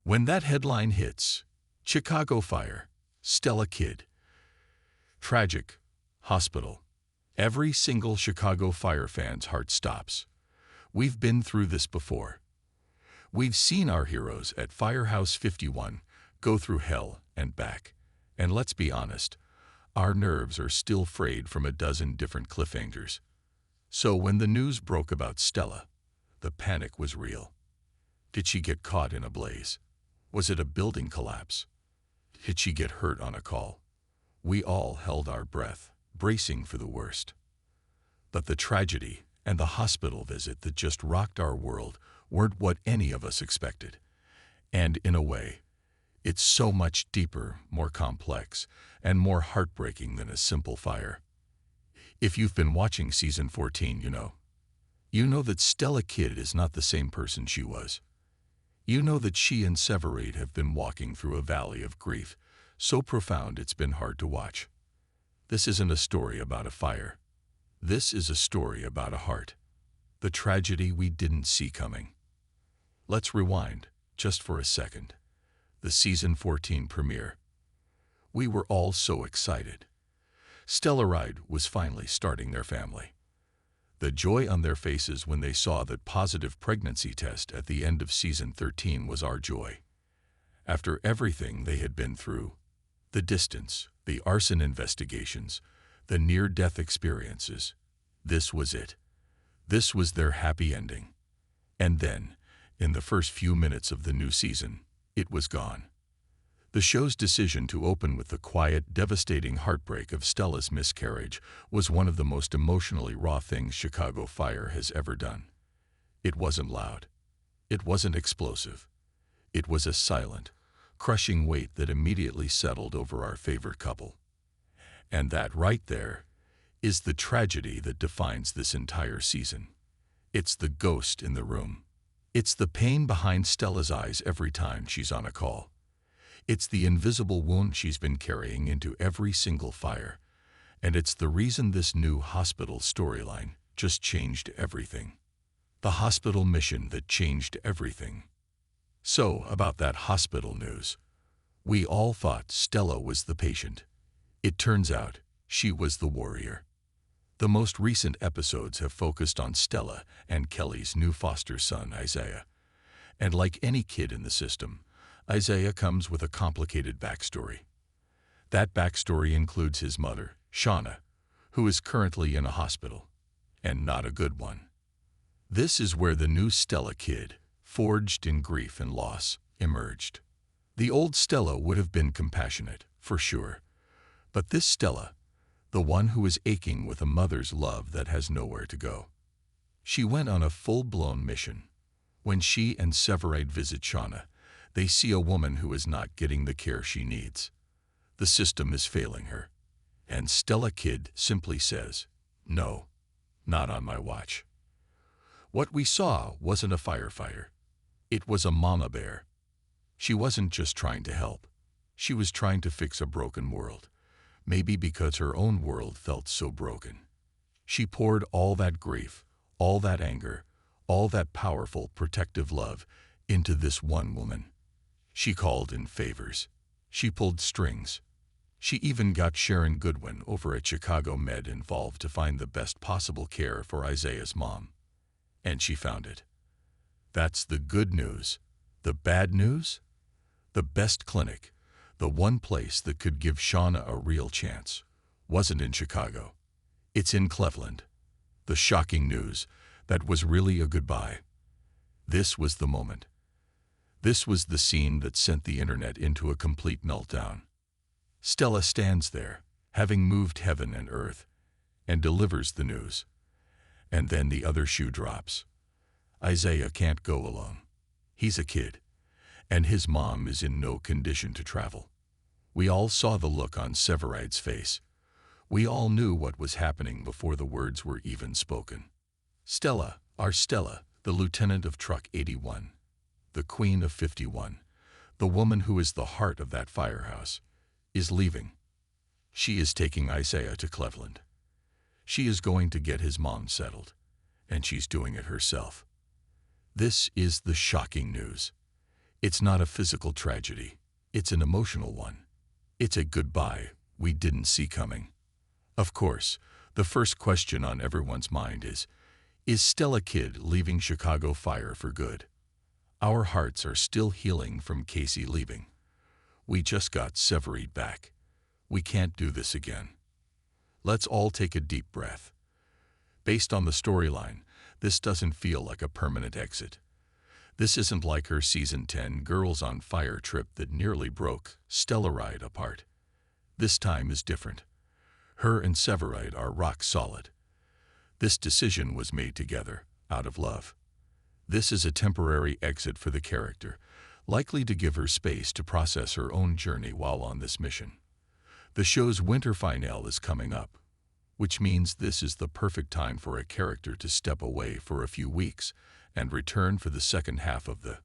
When that headline hits, Chicago fire, Stella kid, tragic, hospital, every single Chicago fire fan's heart stops. We've been through this before. We've seen our heroes at Firehouse 51 go through hell and back. And let's be honest, our nerves are still frayed from a dozen different cliffhangers. So when the news broke about Stella, the panic was real. Did she get caught in a blaze? Was it a building collapse? Did she get hurt on a call? We all held our breath, bracing for the worst. But the tragedy and the hospital visit that just rocked our world weren't what any of us expected. And in a way, it's so much deeper, more complex, and more heartbreaking than a simple fire. If you've been watching season 14, you know that Stella Kidd is not the same person she was. You know that she and Severide have been walking through a valley of grief, so profound it's been hard to watch. This isn't a story about a fire. This is a story about a heart. The tragedy we didn't see coming. Let's rewind, just for a second. The season 14 premiere. We were all so excited. Stellaride was finally starting their family. The joy on their faces when they saw that positive pregnancy test at the end of season 13 was our joy. After everything they had been through, the distance, the arson investigations, the near-death experiences, this was it. This was their happy ending. And then, in the first few minutes of the new season, it was gone. The show's decision to open with the quiet, devastating heartbreak of Stella's miscarriage was one of the most emotionally raw things Chicago Fire has ever done. It wasn't loud. It wasn't explosive. It was a silent, crushing weight that immediately settled over our favorite couple. And that right there is the tragedy that defines this entire season. It's the ghost in the room. It's the pain behind Stella's eyes every time she's on a call. It's the invisible wound she's been carrying into every single fire. And it's the reason this new hospital storyline just changed everything. The hospital mission that changed everything. So, about that hospital news. We all thought Stella was the patient. It turns out she was the warrior. The most recent episodes have focused on Stella and Kelly's new foster son, Isaiah. And like any kid in the system, Isaiah comes with a complicated backstory. That backstory includes his mother, Shauna, who is currently in a hospital, and not a good one. This is where the new Stella Kidd, forged in grief and loss, emerged. The old Stella would have been compassionate, for sure. But this Stella, the one who is aching with a mother's love that has nowhere to go. She went on a full-blown mission. When she and Severide visit Shauna, they see a woman who is not getting the care she needs. The system is failing her. And Stella Kidd simply says, "No, not on my watch." What we saw wasn't a firefighter. It was a mama bear. She wasn't just trying to help. She was trying to fix a broken world. Maybe because her own world felt so broken. She poured all that grief, all that anger, all that powerful, protective love into this one woman. She called in favors. She pulled strings. She even got Sharon Goodwin over at Chicago Med involved to find the best possible care for Isaiah's mom. And she found it. That's the good news. The bad news? The best clinic, the one place that could give Shauna a real chance, wasn't in Chicago. It's in Cleveland. The shocking news that was really a goodbye. This was the moment. This was the scene that sent the internet into a complete meltdown. Stella stands there, having moved heaven and earth, and delivers the news. And then the other shoe drops. Isaiah can't go alone. He's a kid, and his mom is in no condition to travel. We all saw the look on Severide's face. We all knew what was happening before the words were even spoken. Stella, our Stella, the lieutenant of Truck 81, the Queen of 51, the woman who is the heart of that firehouse, is leaving. She is taking Isaiah to Cleveland. She is going to get his mom settled, and she's doing it herself. This is the shocking news. It's not a physical tragedy. It's an emotional one. It's a goodbye we didn't see coming. Of course, the first question on everyone's mind is Stella Kidd leaving Chicago Fire for good? Our hearts are still healing from Casey leaving. We just got Severide back. We can't do this again. Let's all take a deep breath. Based on the storyline, this doesn't feel like a permanent exit. This isn't like her season 10 Girls on Fire trip that nearly broke Stellaride apart. This time is different. Her and Severide are rock solid. This decision was made together, out of love. This is a temporary exit for the character, likely to give her space to process her own journey while on this mission. The show's winter finale is coming up, which means this is the perfect time for a character to step away for a few weeks and return for the second half of the